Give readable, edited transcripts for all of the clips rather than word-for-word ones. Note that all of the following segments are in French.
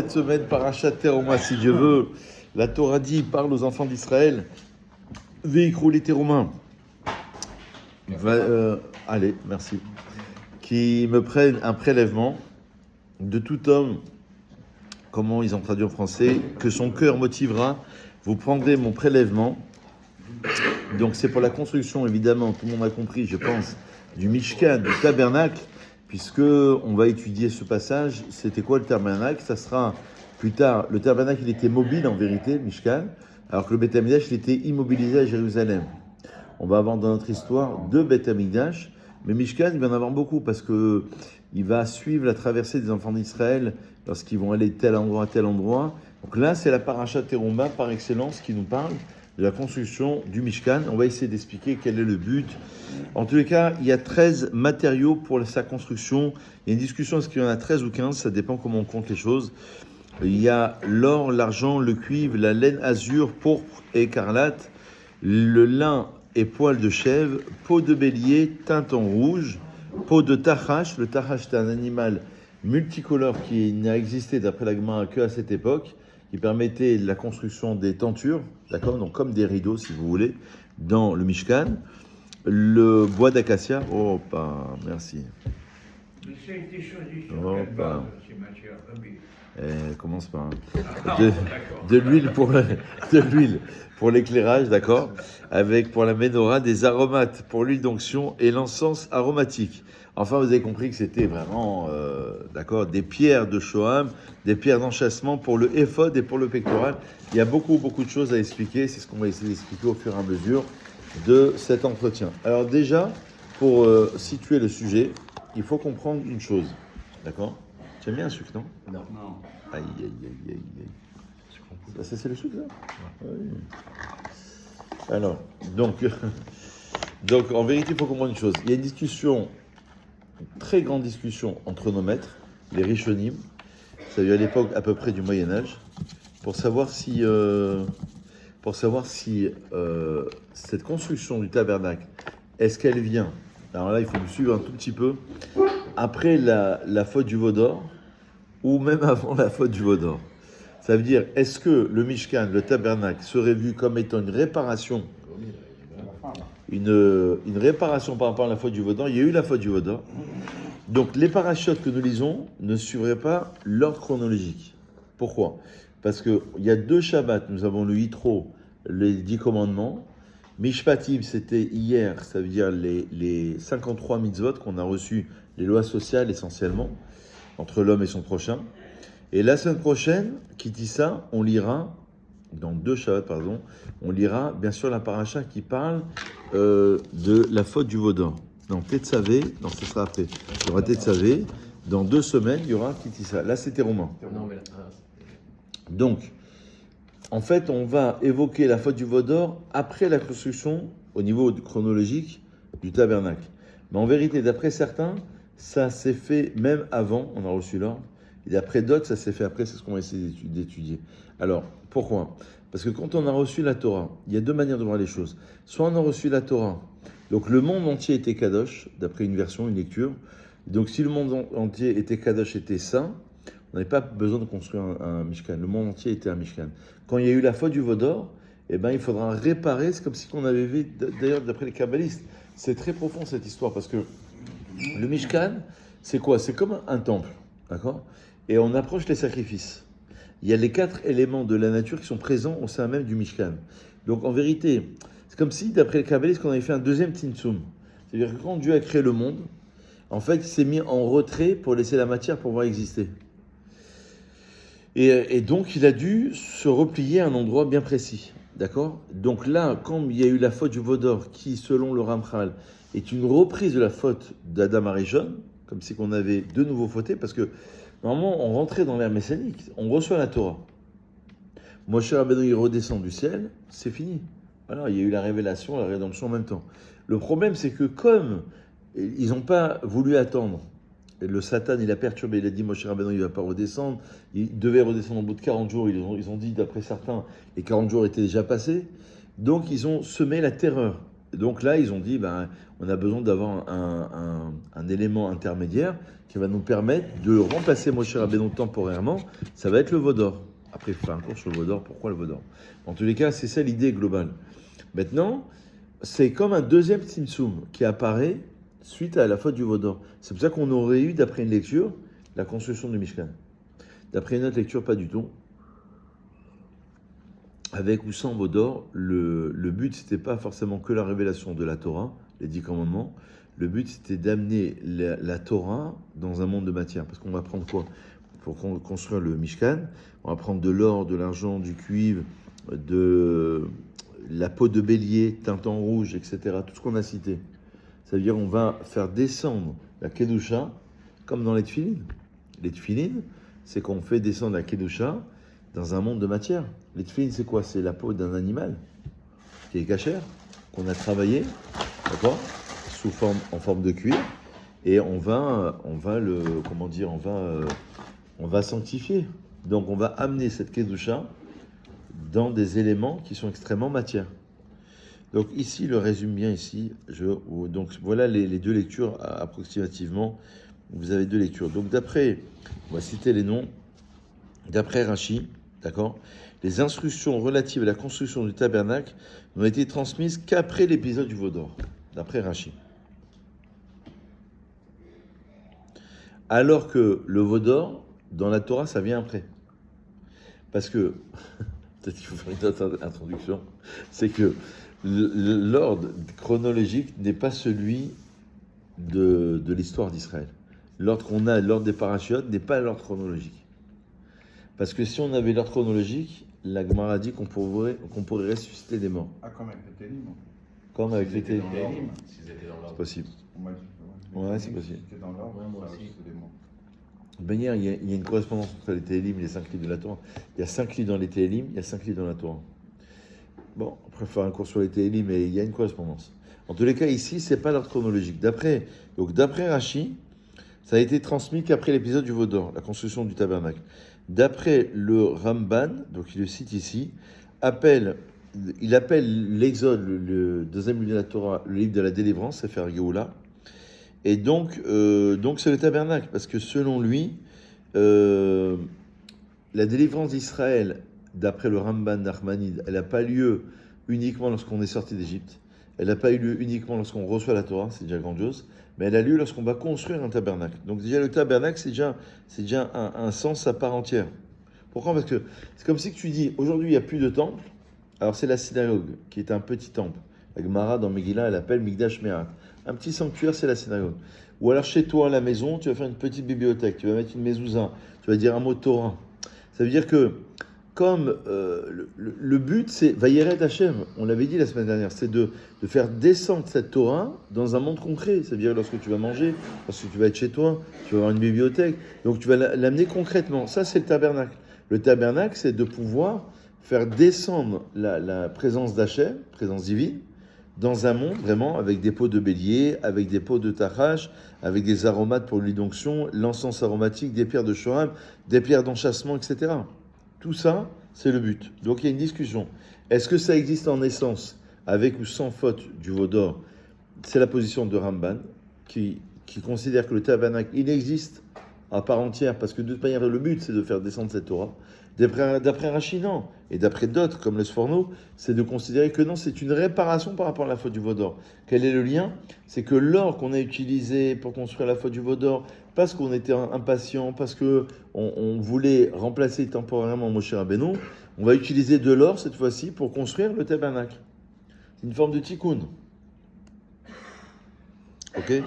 Cette semaine, Parashat Teruma, si Dieu veut, la Torah dit, parle aux enfants d'Israël, Veikru les Teruma. Allez, merci. Qui me prennent un prélèvement de tout homme, comment ils ont traduit en français, que son cœur motivera, vous prendrez mon prélèvement. Donc c'est pour la construction, évidemment, tout le monde a compris, je pense, du Mishkan, du tabernacle, puisque on va étudier ce passage. C'était quoi le tabernacle? Ça sera plus tard. Le tabernacle, il était mobile en vérité, le Mishkan, alors que le Beth Amikdash, il était immobilisé à Jérusalem. On va avoir dans notre histoire deux Beth Amikdash, mais Mishkan, il va en avoir beaucoup parce que il va suivre la traversée des enfants d'Israël lorsqu'ils vont aller de tel endroit à tel endroit. Donc là, c'est la Parashat Teruma par excellence qui nous parle de la construction du Mishkan. On va essayer d'expliquer quel est le but. En tous les cas, il y a 13 matériaux pour sa construction. Il y a une discussion, est-ce qu'il y en a 13 ou 15, ça dépend comment on compte les choses. Il y a l'or, l'argent, le cuivre, la laine azur, pourpre et écarlate, le lin et poil de chèvre, peau de bélier teinte en rouge, peau de tachash. Le tachash, c'est un animal multicolore qui n'a existé d'après la Gemara qu'à cette époque, qui permettait la construction des tentures, d'accord, donc comme des rideaux si vous voulez, dans le Mishkan. Le bois d'acacia, oh pas, merci. Mais ça a été choisi sur Oh, quelle pas. base, ces matières premières? Commence par Ah, de, d'accord. de l'huile pour l'éclairage, d'accord, avec pour la menorah des aromates pour l'huile d'onction et l'encens aromatique. Enfin, vous avez compris que c'était vraiment, d'accord, des pierres de Shoham, des pierres d'enchâssement pour le éphod et pour le pectoral. Il y a beaucoup de choses à expliquer. C'est ce qu'on va essayer d'expliquer au fur et à mesure de cet entretien. Alors déjà, pour situer le sujet, il faut comprendre une chose, d'accord? Tu aimes bien un sucre, non? Non. Aïe, aïe, aïe, aïe, aïe. Ça, c'est le sucre, là? Oui. Alors, donc, en vérité, il faut comprendre une chose. Il y a une discussion, une très grande discussion entre nos maîtres, les Rishonim, ça a eu à l'époque à peu près du Moyen-Âge, pour savoir si cette construction du tabernacle, est-ce qu'elle vient, alors là, il faut me suivre un tout petit peu, après la faute du veau d'or, ou même avant la faute du veau d'or. Ça veut dire, est-ce que le Mishkan, le tabernacle, serait vu comme étant une réparation par rapport à la faute du veau d'or? Il y a eu la faute du veau d'or. Donc les parachutes que nous lisons ne suivraient pas l'ordre chronologique. Pourquoi? Parce qu'il y a 2 Shabbats, nous avons le Yitro, les 10 commandements. Mishpatim, c'était hier, ça veut dire les 53 mitzvot qu'on a reçus, les lois sociales essentiellement, entre l'homme et son prochain. Et la semaine prochaine, Kitissa, on lira, dans 2 Shabbats, pardon, on lira bien sûr la paracha qui parle de la faute du veau d'or. Non, Tetzavé, non, ce sera après. Il y aura Tetzavé. Dans 2 semaines, il y aura Kitissa. Là, c'était Romain. Donc, en fait, on va évoquer la faute du veau d'or après la construction, au niveau chronologique, du tabernacle. Mais en vérité, d'après certains, ça s'est fait même avant, on a reçu l'ordre, et d'après d'autres, ça s'est fait après, c'est ce qu'on va essayer d'étudier. Alors, pourquoi? Parce que quand on a reçu la Torah, il y a 2 manières de voir les choses. Soit on a reçu la Torah, donc le monde entier était Kadosh, d'après une version, une lecture. Donc si le monde entier était Kadosh, était saint, on n'avait pas besoin de construire un Mishkan. Le monde entier était un Mishkan. Quand il y a eu la faute du veau d'or, eh ben, il faudra réparer. C'est comme si on avait vu, d'ailleurs, d'après les kabbalistes, c'est très profond cette histoire, parce que le Mishkan, c'est quoi? C'est comme un temple, d'accord? Et on approche les sacrifices. Il y a les 4 éléments de la nature qui sont présents au sein même du Mishkan. Donc en vérité, c'est comme si, d'après les kabbalistes, qu'on avait fait un deuxième Tzimtzum. C'est-à-dire que quand Dieu a créé le monde, en fait, il s'est mis en retrait pour laisser la matière pouvoir exister. Et donc, il a dû se replier à un endroit bien précis. D'accord? Donc là, quand il y a eu la faute du veau d'or, qui, selon le Ramchal, est une reprise de la faute d'Adam Arishon, comme si on avait de nouveau fauté, parce que normalement, on rentrait dans l'ère messianique, on reçoit la Torah. Moshe Rabbeinu, il redescend du ciel, c'est fini. Voilà, il y a eu la révélation, la rédemption en même temps. Le problème, c'est que comme ils n'ont pas voulu attendre, le Satan, il a perturbé, il a dit Moshe Rabbeinu, il ne va pas redescendre. Il devait redescendre au bout de 40 jours. Ils ont dit, d'après certains, les 40 jours étaient déjà passés. Donc, ils ont semé la terreur. Donc là, ils ont dit, on a besoin d'avoir un élément intermédiaire qui va nous permettre de remplacer Moshe Rabbeinu temporairement. Ça va être le veau d'or. Après, il faut faire un cours sur le veau d'or. Pourquoi le veau d'or? En tous les cas, c'est ça l'idée globale. Maintenant, c'est comme un deuxième Tzimtzum qui apparaît suite à la faute du veau d'or. C'est pour ça qu'on aurait eu, d'après une lecture, la construction du Mishkan. D'après une autre lecture, pas du tout. Avec ou sans veau d'or, le but, c'était pas forcément que la révélation de la Torah, les 10 commandements. Le but, c'était d'amener la Torah dans un monde de matière. Parce qu'on va prendre quoi? Pour construire le Mishkan, on va prendre de l'or, de l'argent, du cuivre, de la peau de bélier, teinte en rouge, etc. Tout ce qu'on a cité. Ça veut dire on va faire descendre la Kedusha, comme dans les tefilines. Les tefilines, c'est qu'on fait descendre la Kedusha dans un monde de matière. Les tefilines, c'est quoi? C'est la peau d'un animal qui est cachère, qu'on a travaillé, d'accord, en forme de cuir, et on va sanctifier. Donc on va amener cette Kedusha dans des éléments qui sont extrêmement matière. Donc ici, le résume bien ici. Donc voilà les deux lectures approximativement. Vous avez deux lectures. Donc d'après, on va citer les noms. D'après Rashi, d'accord, les instructions relatives à la construction du tabernacle n'ont été transmises qu'après l'épisode du veau d'or. D'après Rashi. Alors que le veau d'or, dans la Torah, ça vient après. Parce que, peut-être qu'il faut faire une autre introduction, c'est que l'ordre chronologique n'est pas celui de l'histoire d'Israël. L'ordre qu'on a, l'ordre des parachutes, n'est pas l'ordre chronologique. Parce que si on avait l'ordre chronologique, la Gemara dit qu'on pourrait ressusciter des morts. Ah, comme avec les Télim. Comme avec les Télim. C'est possible. On m'a dit, Ouais, c'est possible. C'était dans l'ordre, moi ça aussi. ressuscitait des morts. Il y a une correspondance entre les Télim et les 5 livres de la Torah. Il y a 5 livres dans les Télim, il y a 5 livres dans la Torah. Bon, après, il faut faire un cours sur les Télim, mais il y a une correspondance. En tous les cas, ici, c'est pas l'ordre chronologique. D'après Rashi, ça a été transmis qu'après l'épisode du veau d'or, la construction du tabernacle. D'après le Ramban, donc il le cite ici, il appelle l'Exode, le deuxième livre de la Torah, le livre de la délivrance, Sefer Geoula. Et donc c'est le tabernacle, parce que selon lui, la délivrance d'Israël, d'après le Ramban Nachmanide, elle n'a pas lieu uniquement lorsqu'on est sorti d'Égypte. Elle n'a pas eu lieu uniquement lorsqu'on reçoit la Torah, c'est déjà grandiose, mais elle a lieu lorsqu'on va construire un tabernacle. Donc déjà le tabernacle, c'est déjà un sens à part entière. Pourquoi? Parce que c'est comme si tu dis, aujourd'hui il n'y a plus de temple, alors c'est la synagogue qui est un petit temple. La Gemara dans Megillah, elle appelle Mikdash Me'at. Un petit sanctuaire, c'est la synagogue. Ou alors chez toi à la maison, tu vas faire une petite bibliothèque, tu vas mettre une mezouza, tu vas dire un mot de Torah. Ça veut dire que comme le but, c'est Vayeret Hashem, on l'avait dit la semaine dernière, c'est de faire descendre cette Torah dans un monde concret. Ça veut dire lorsque tu vas manger, lorsque tu vas être chez toi, tu vas avoir une bibliothèque, donc tu vas l'amener concrètement. Ça, c'est le tabernacle. Le tabernacle, c'est de pouvoir faire descendre la présence d'Hachem, présence divine, dans un monde vraiment avec des peaux de bélier, avec des peaux de tachash, avec des aromates pour l'huile d'onction, l'encens aromatique, des pierres de shoham, des pierres d'enchâssement, etc. Tout ça, c'est le but. Donc il y a une discussion. Est-ce que ça existe en essence, avec ou sans faute du veau d'or? C'est la position de Ramban, qui considère que le tabernacle, il existe à part entière, parce que de toute manière, le but, c'est de faire descendre cette Torah. D'après Rashi, non. Et d'après d'autres, comme le Sforno, c'est de considérer que non, c'est une réparation par rapport à la faute du veau d'or. Quel est le lien? C'est que l'or qu'on a utilisé pour construire la faute du veau d'or, parce qu'on était impatient, parce qu'on voulait remplacer temporairement Moshe Rabbeinu, on va utiliser de l'or cette fois-ci pour construire le tabernacle. C'est une forme de tikkun. Ok?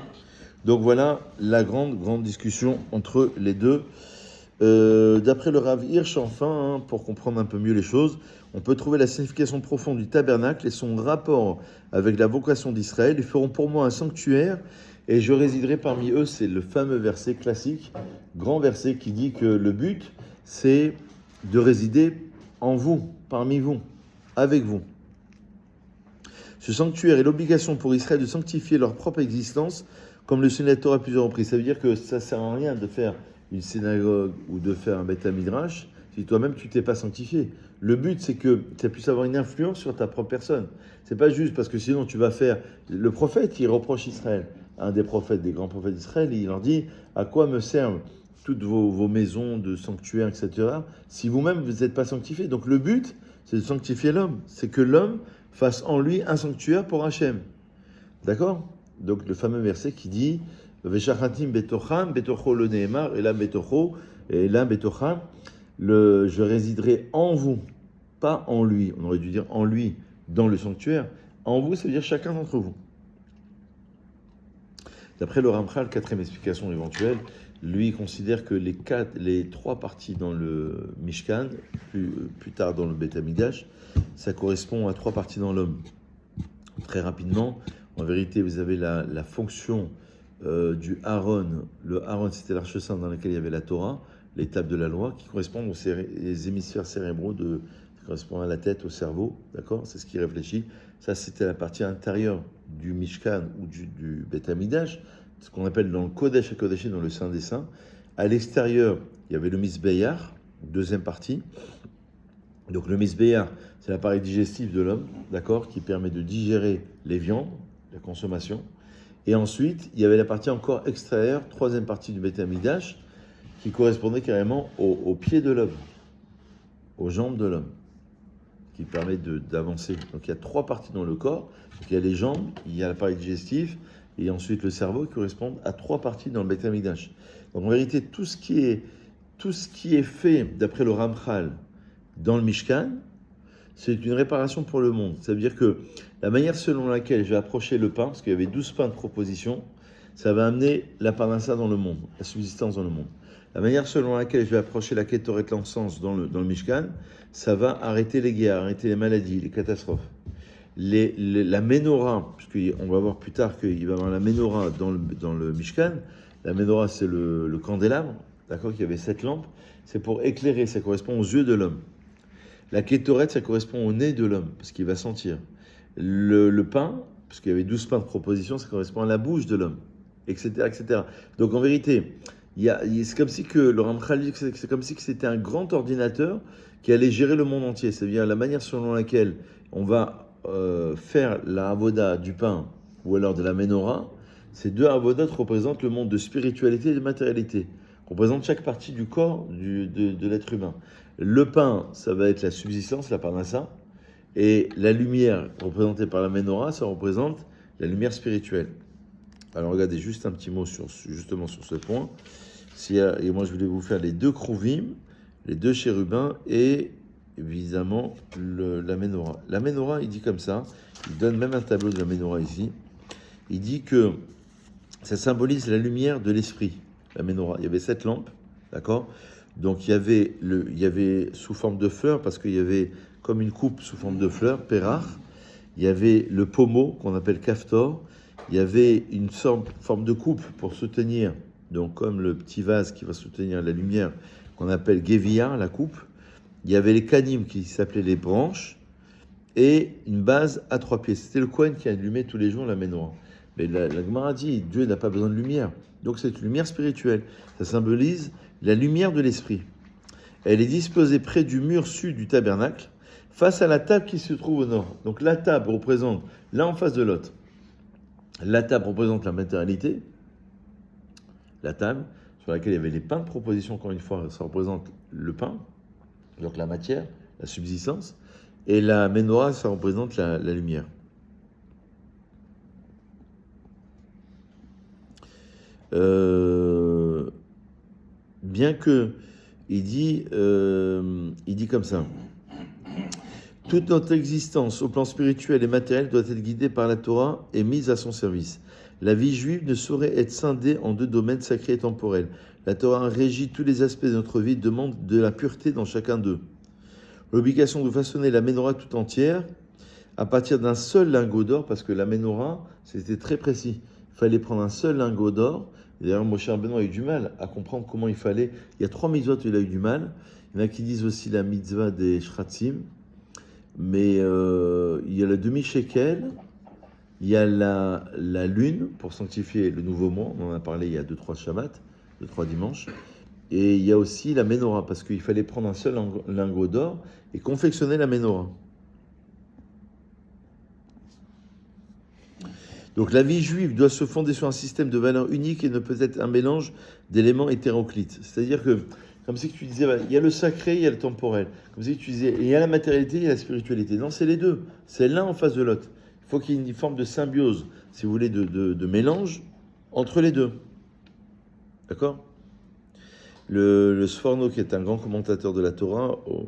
Donc voilà la grande discussion entre les deux. D'après le Rav Hirsch, enfin, pour comprendre un peu mieux les choses, on peut trouver la signification profonde du tabernacle et son rapport avec la vocation d'Israël. Ils feront pour moi un sanctuaire et je résiderai parmi eux. C'est le fameux verset classique, grand verset qui dit que le but, c'est de résider en vous, parmi vous, avec vous. Ce sanctuaire est l'obligation pour Israël de sanctifier leur propre existence, comme le souligne la Torah à plusieurs reprises. Ça veut dire que ça ne sert à rien de faire une synagogue ou de faire un Beth Midrash si toi-même tu t'es pas sanctifié. Le but, c'est que tu puisses avoir une influence sur ta propre personne. C'est pas juste parce que sinon tu vas faire. Le prophète qui reproche Israël, un des prophètes, des grands prophètes d'Israël, il leur dit à quoi me servent toutes vos maisons de sanctuaires, etc., si vous-même vous n'êtes pas sanctifié. Donc le but, c'est de sanctifier l'homme. C'est que l'homme fasse en lui un sanctuaire pour Hachem. D'accord? Donc le fameux verset qui dit Veshachatim betocham, betocho le nehemar, et là betocho, et là betocham, je résiderai en vous, pas en lui. On aurait dû dire en lui, dans le sanctuaire. En vous, ça veut dire chacun d'entre vous. D'après le Ramchal, quatrième explication éventuelle, lui il considère que les trois parties dans le Mishkan, plus tard dans le Beth Amikdash, ça correspond à trois parties dans l'homme. Très rapidement, en vérité, vous avez la fonction du Aaron. Le Aaron, c'était l'arche sainte dans laquelle il y avait la Torah, les tables de la loi, qui correspondent aux hémisphères cérébraux, qui correspondent à la tête, au cerveau, d'accord? C'est ce qui réfléchit. Ça, c'était la partie intérieure du Mishkan ou du Beth Amikdash, ce qu'on appelle dans le Kodesh HaKodeshim, dans le Saint des Saints. À l'extérieur, il y avait le Mizbeach, deuxième partie. Donc le Mizbeach, c'est l'appareil digestif de l'homme, d'accord, qui permet de digérer les viandes, la consommation. Et ensuite, il y avait la partie encore extérieure, troisième partie du Beth Amikdash, qui correspondait carrément aux pieds de l'homme, aux jambes de l'homme, qui permet d'avancer. Donc il y a trois parties dans le corps. Donc, il y a les jambes, il y a l'appareil digestif, et ensuite le cerveau, qui correspondent à trois parties dans le Beth Amikdash. Donc en vérité, tout ce qui est fait, d'après le Ramchal, dans le Mishkan, c'est une réparation pour le monde. Ça veut dire que la manière selon laquelle je vais approcher le pain, parce qu'il y avait 12 pains de proposition, ça va amener la parnassa dans le monde, la subsistance dans le monde. La manière selon laquelle je vais approcher la kétoret de l'encens dans le Mishkan, ça va arrêter les guerres, arrêter les maladies, les catastrophes. La menorah, puisqu'on va voir plus tard qu'il va y avoir la menorah dans le Mishkan. La menorah, c'est le candélabre, d'accord, qui avait 7 lampes. C'est pour éclairer, ça correspond aux yeux de l'homme. La kétoret, ça correspond au nez de l'homme, parce qu'il va sentir. Le pain, parce qu'il y avait 12 pains de proposition, ça correspond à la bouche de l'homme, etc., etc. Donc en vérité, c'est comme si que le Ramchal dit que c'est comme si que c'était un grand ordinateur qui allait gérer le monde entier. C'est-à-dire la manière selon laquelle on va faire la avoda du pain ou alors de la menorah. Ces deux avodas représentent le monde de spiritualité et de matérialité, représentent chaque partie du corps de l'être humain. Le pain, ça va être la subsistance, la parnassa, et la lumière représentée par la menorah, ça représente la lumière spirituelle. Alors regardez juste un petit mot justement sur ce point. Et moi je voulais vous faire les deux krouvim, les deux chérubins et évidemment la menorah. La menorah, il dit comme ça, il donne même un tableau de la menorah ici. Il dit que ça symbolise la lumière de l'esprit, la menorah. Il y avait 7 lampes, d'accord? Donc il y avait sous forme de fleurs, parce qu'il y avait comme une coupe sous forme de fleurs, pérach. Il y avait le pommeau qu'on appelle kaftor. Il y avait une forme de coupe pour soutenir, donc comme le petit vase qui va soutenir la lumière, qu'on appelle Gevia, la coupe. Il y avait les kanim qui s'appelaient les branches, et une base à 3 pieds. C'était le Kohen qui allumait tous les jours la menorah. Mais la Gemara dit, Dieu n'a pas besoin de lumière. Donc c'est une lumière spirituelle. Ça symbolise la lumière de l'esprit. Elle est disposée près du mur sud du tabernacle, face à la table qui se trouve au nord. Donc la table représente, l'un en face de l'autre. La table représente la matérialité. La table sur laquelle il y avait les pains de proposition, encore une fois, ça représente le pain, donc la matière, la subsistance. Et la menorah, ça représente la lumière. Bien que il dit comme ça. Toute notre existence au plan spirituel et matériel doit être guidée par la Torah et mise à son service. La vie juive ne saurait être scindée en deux domaines sacrés et temporels. La Torah régit tous les aspects de notre vie, demande de la pureté dans chacun d'eux. L'obligation de façonner la menorah tout entière à partir d'un seul lingot d'or, parce que la menorah, c'était très précis. Il fallait prendre un seul lingot d'or. D'ailleurs, Moshe Rabbeinu a eu du mal à comprendre comment il fallait. Il y a 3 mitzvot où il a eu du mal. Il y en a qui disent aussi la mitzvah des shratzim. Mais il y a le demi-shekel, il y a la lune pour sanctifier le nouveau mois. On en a parlé il y a 2-3 shabbats, 2-3 dimanches. Et il y a aussi la menorah, parce qu'il fallait prendre un seul lingot d'or et confectionner la menorah. Donc la vie juive doit se fonder sur un système de valeurs uniques et ne peut être un mélange d'éléments hétéroclites. C'est-à-dire que, comme si tu disais, il y a le sacré, il y a le temporel. Comme si tu disais, il y a la matérialité, il y a la spiritualité. Non, c'est les deux. C'est l'un en face de l'autre. Il faut qu'il y ait une forme de symbiose, si vous voulez, de mélange entre les deux. D'accord ? Le Sforno, qui est un grand commentateur de la Torah au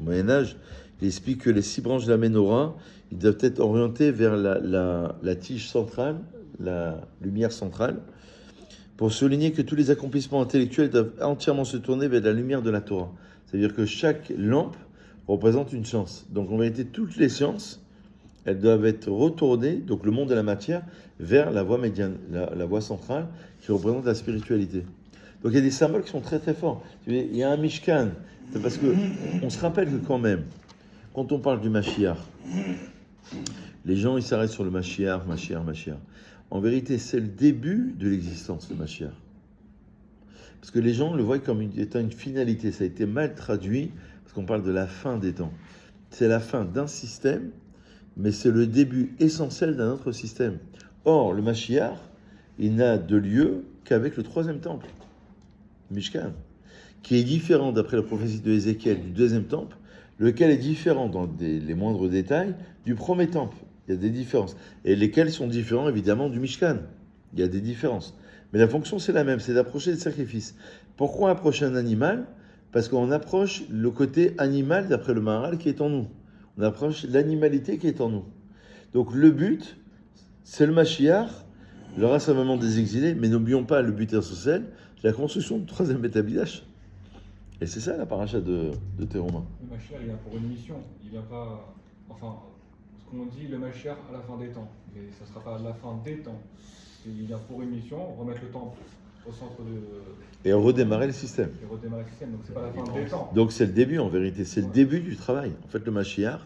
Moyen-Âge, il explique que les 6 branches de la Ménorah, ils doivent être orientés vers la tige centrale, la lumière centrale, pour souligner que tous les accomplissements intellectuels doivent entièrement se tourner vers la lumière de la Torah. C'est-à-dire que chaque lampe représente une science. Donc en vérité, toutes les sciences, elles doivent être retournées, donc le monde de la matière, vers la voie médiane, la voie centrale, qui représente la spiritualité. Donc il y a des symboles qui sont très très forts. Il y a un Mishkan, c'est parce que on se rappelle que quand même, quand on parle du Mashiach, les gens ils s'arrêtent sur le Mashiach. En vérité, c'est le début de l'existence de Mashiach. Parce que les gens le voient comme étant une finalité. Ça a été mal traduit parce qu'on parle de la fin des temps. C'est la fin d'un système, mais c'est le début essentiel d'un autre système. Or, le Mashiach, il n'a de lieu qu'avec le 3e temple. Mishkan, qui est différent d'après la prophétie de Ézéchiel du 2e temple, lequel est différent dans les moindres détails du 1er temple. Il y a des différences. Et lesquels sont différents évidemment du Mishkan. Il y a des différences. Mais la fonction c'est la même, c'est d'approcher des sacrifices. Pourquoi approcher un animal ? Parce qu'on approche le côté animal d'après le Maharal qui est en nous. On approche l'animalité qui est en nous. Donc le but, c'est le Mashiach, le rassemblement des exilés, mais n'oublions pas le but essentiel, la construction du 3e Beth Amikdash. Et c'est ça la paracha de Thérouma. Le Mashiach, il a pour une mission. Il va pas. Enfin, ce qu'on dit, le Mashiach à la fin des temps. Mais ça ne sera pas à la fin des temps. Il a pour une mission, remettre le temple au centre de. Et redémarrer le système. Et redémarrer le système. Donc c'est pas la fin des temps. Donc c'est le début en vérité. C'est le début du travail. En fait, le Mashiach,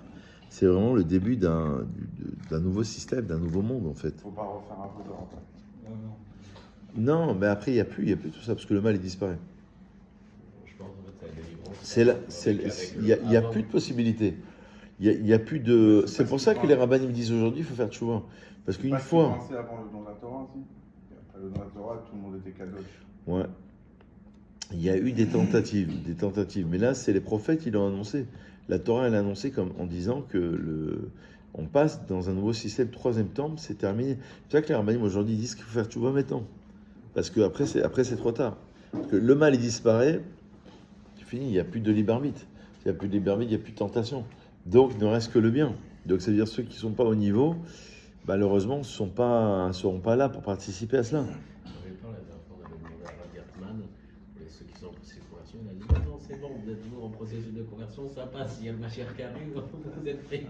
c'est vraiment le début d'un nouveau système, d'un nouveau monde en fait. Faut pas refaire un peu d'or. Non, mais après, il n'y a plus tout ça, parce que le mal, il disparaît. Je pense en fait, Il n'y a plus de possibilités. Il y a plus de... C'est pour ça que les rabbins me disent aujourd'hui, il faut faire tchouva. Parce qu'une fois... C'est avant le don de la Torah aussi. Après le don de la Torah, tout le monde était kadosh. Ouais. Il y a eu des tentatives. Mais là, c'est les prophètes qui l'ont annoncé. La Torah, elle a annoncé en disant que on passe dans un nouveau système, 3e temple, c'est terminé. C'est ça que les rabbins aujourd'hui disent qu'il faut faire tchouva maintenant. Parce qu'après, c'est trop tard. Parce que le mal, il disparaît, c'est fini, il n'y a plus de libre arbitre. S'il n'y a plus de libre arbitre, il n'y a plus de tentation. Donc, il ne reste que le bien. Donc, ça veut dire ceux qui ne sont pas au niveau, malheureusement, ne seront pas là pour participer à cela. on avait parlé la dernière fois, on avait demandé à Rabbi Hartman, pour ceux qui sont en processus de conversion, il a dit non, c'est bon, vous êtes toujours en processus de conversion, ça passe, il y a le Mashiach qui arrive, vous êtes prêts.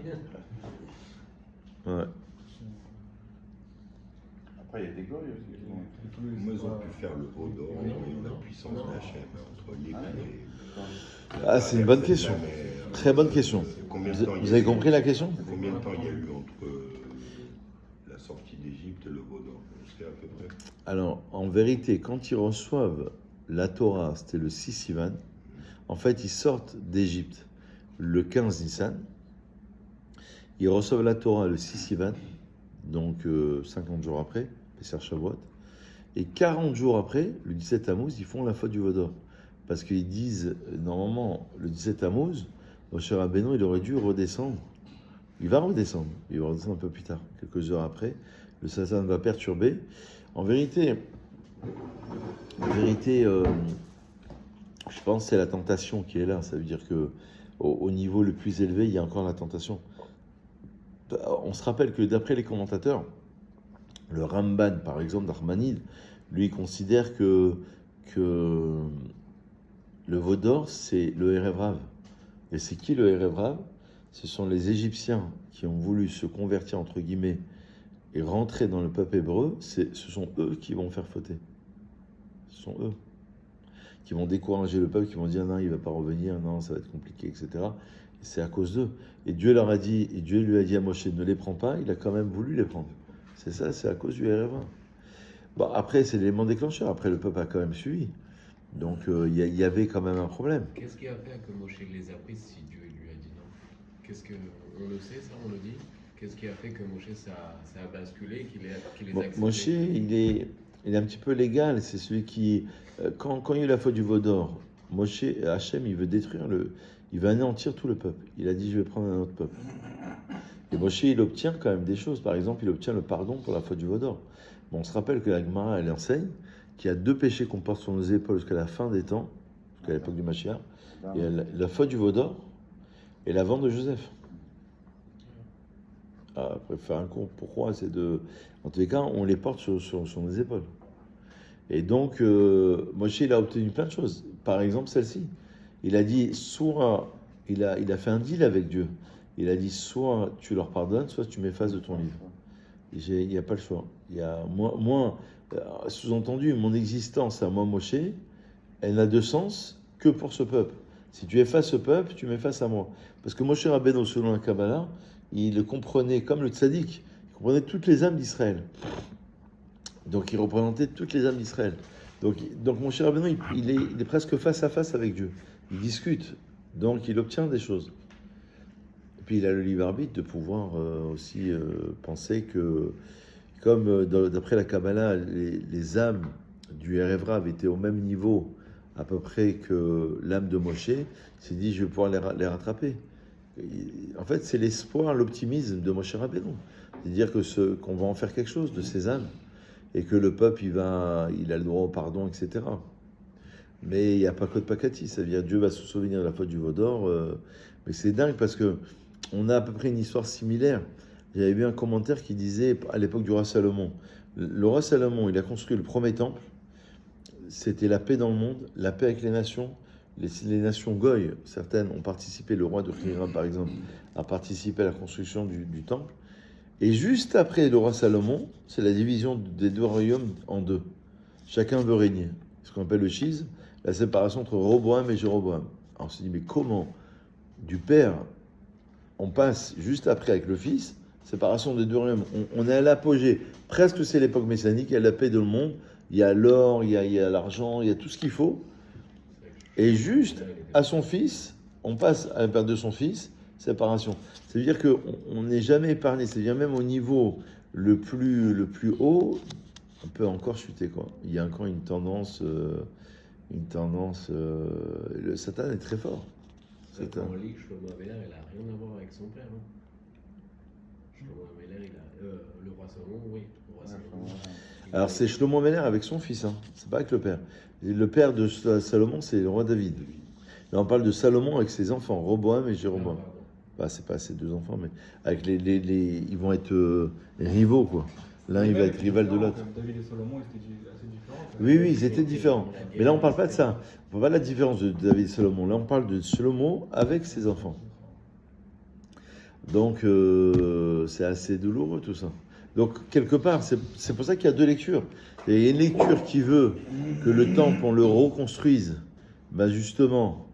Ouais. Après, il y a des goyes aussi. Moi, ils ont pu faire le haut d'or et la puissance d'Hachem entre l'Église et... Ah, c'est une bonne question. Très bonne question. Vous avez compris la question ? Combien de temps il y a eu entre la sortie d'Égypte et le haut d'or? On sait à peu près. Alors, en vérité, quand ils reçoivent la Torah, c'était le 6 Sivan, en fait, ils sortent d'Égypte le 15 Nissan, ils reçoivent la Torah le 6 Sivan, donc 50 jours après, Pesach Shavuot, et 40 jours après, le 17 Tammuz, ils font la faute du Vaudor. Parce qu'ils disent, normalement, le 17 Tammuz, Moshe Rabbeinu, il aurait dû redescendre. Il va redescendre un peu plus tard, quelques heures après. Le Satan va perturber. En vérité, je pense que c'est la tentation qui est là. Ça veut dire que au niveau le plus élevé, il y a encore la tentation. On se rappelle que d'après les commentateurs, le Ramban, par exemple, d'Armanide, lui considère que le Vaudor, c'est le Erev Rav. Et c'est qui le Erev Rav ? Ce sont les Égyptiens qui ont voulu se convertir, entre guillemets, et rentrer dans le peuple hébreu. Ce sont eux qui vont faire fauter. Ce sont eux qui vont décourager le peuple, qui vont dire non, il ne va pas revenir, non, ça va être compliqué, etc. Et c'est à cause d'eux. Et Dieu leur a dit, et Dieu lui a dit à Moshe, ne les prends pas, il a quand même voulu les prendre. C'est ça, c'est à cause du Erev Rav. Bon, après, c'est l'élément déclencheur. Après, le peuple a quand même suivi. Donc il y avait quand même un problème. Qu'est-ce qui a fait que Moshe les a prises si Dieu lui a dit non? Qu'est-ce que on le sait, ça, on le dit? Qu'est-ce qui a fait que Moshe ça a basculé, qu'il les a acceptés? Moshe, il est un petit peu légal. C'est celui qui, quand il y a eu la faute du veau d'or, Moshe, Hachem, il veut il veut anéantir tout le peuple. Il a dit, je vais prendre un autre peuple. Et Moshe, il obtient quand même des choses. Par exemple, il obtient le pardon pour la faute du veau d'or. Bon, on se rappelle que la Gemara, elle enseigne qu'il y a 2 péchés qu'on porte sur nos épaules jusqu'à la fin des temps, jusqu'à l'époque du Mashiach. Il y a la faute du veau d'or et la vente de Joseph. Après, faire un cours, pourquoi? En tous les cas, on les porte sur nos épaules. Et donc, Moshe, il a obtenu plein de choses. Par exemple, celle-ci. Il a dit, soit, il a fait un deal avec Dieu. Il a dit, soit tu leur pardonnes, soit tu m'effaces de ton livre. Il n'y a pas le choix. Il y a, moi, sous-entendu, mon existence à moi, Moshe, elle n'a de sens que pour ce peuple. Si tu effaces ce peuple, tu m'effaces à moi. Parce que Moshe Rabbeinu, selon la Kabbalah, il le comprenait comme le tzaddik. Il comprenait toutes les âmes d'Israël. Donc il représentait toutes les âmes d'Israël. Donc Moshe Rabbeinu, il est presque face à face avec Dieu. Il discute. Donc il obtient des choses. Et puis il a le libre arbitre de pouvoir aussi penser que, comme d'après la Kabbalah, les âmes du Erev Rav étaient au même niveau à peu près que l'âme de Moshe, il s'est dit, je vais pouvoir les rattraper. En fait, c'est l'espoir, l'optimisme de Moshe Rabbeinu. C'est-à-dire qu'on va en faire quelque chose de ces âmes et que le peuple, il a le droit au pardon, etc. Mais il n'y a pas que de Pakati, c'est-à-dire Dieu va se souvenir de la faute du veau d'or. Mais c'est dingue parce que on a à peu près une histoire similaire. J'avais vu un commentaire qui disait, à l'époque du roi Salomon, le roi Salomon, il a construit le premier temple, c'était la paix dans le monde, la paix avec les nations. Les nations goy, certaines ont participé, le roi de Hiram par exemple, a participé à la construction du temple. Et juste après le roi Salomon, c'est la division des 2 royaumes en 2. Chacun veut régner. Ce qu'on appelle le schisme, la séparation entre Roboam et Jéroboam. Alors on se dit, mais comment du père, on passe juste après avec le fils, séparation des 2 royaumes. On est à l'apogée. Presque c'est l'époque messianique, il y a la paix dans le monde, il y a l'or, il y a l'argent, il y a tout ce qu'il faut. Et juste à son fils, on passe à la perte de son fils, séparation. Ça veut dire qu'on n'est jamais épargné. C'est-à-dire même au niveau le plus haut, on peut encore chuter, quoi. Il y a encore une tendance. Le Satan est très fort. Quand on lit que Shlomo Améler, il n'a rien à voir avec son père. Hein. Shlomo Améler, le roi Salomon, oui. Le roi Salomon. Alors c'est Shlomo Améler avec son fils, hein. C'est pas avec le père. Le père de Salomon, c'est le roi David. Là, on parle de Salomon avec ses enfants, Roboam et Jéroboam. C'est pas ses 2 enfants, mais avec ils vont être rivaux, quoi. L'un, il va être rival de l'autre. David et Salomon, ils étaient assez différents. Oui, ils étaient différents. Mais là, on parle pas de ça. On parle pas de la différence de David et Salomon. Là, on parle de Shlomo avec ses enfants. Donc, c'est assez douloureux, tout ça. Donc, quelque part, c'est pour ça qu'il y a 2 lectures. Il y a une lecture qui veut que le temple, on le reconstruise, justement,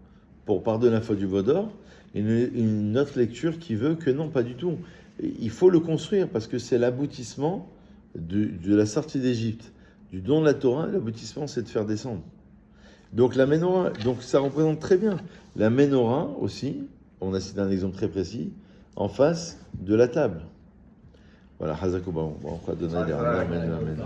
pour pardonner la faute du veau d'or. Et une autre lecture qui veut que non, pas du tout. Il faut le construire parce que c'est l'aboutissement de la sortie d'Égypte, du don de la Torah. L'aboutissement, c'est de faire descendre. Donc, la Ménorah, donc ça représente très bien. La Ménorah aussi, on a cité un exemple très précis, en face de la table. Voilà, Hazakoba, on va donner les amen.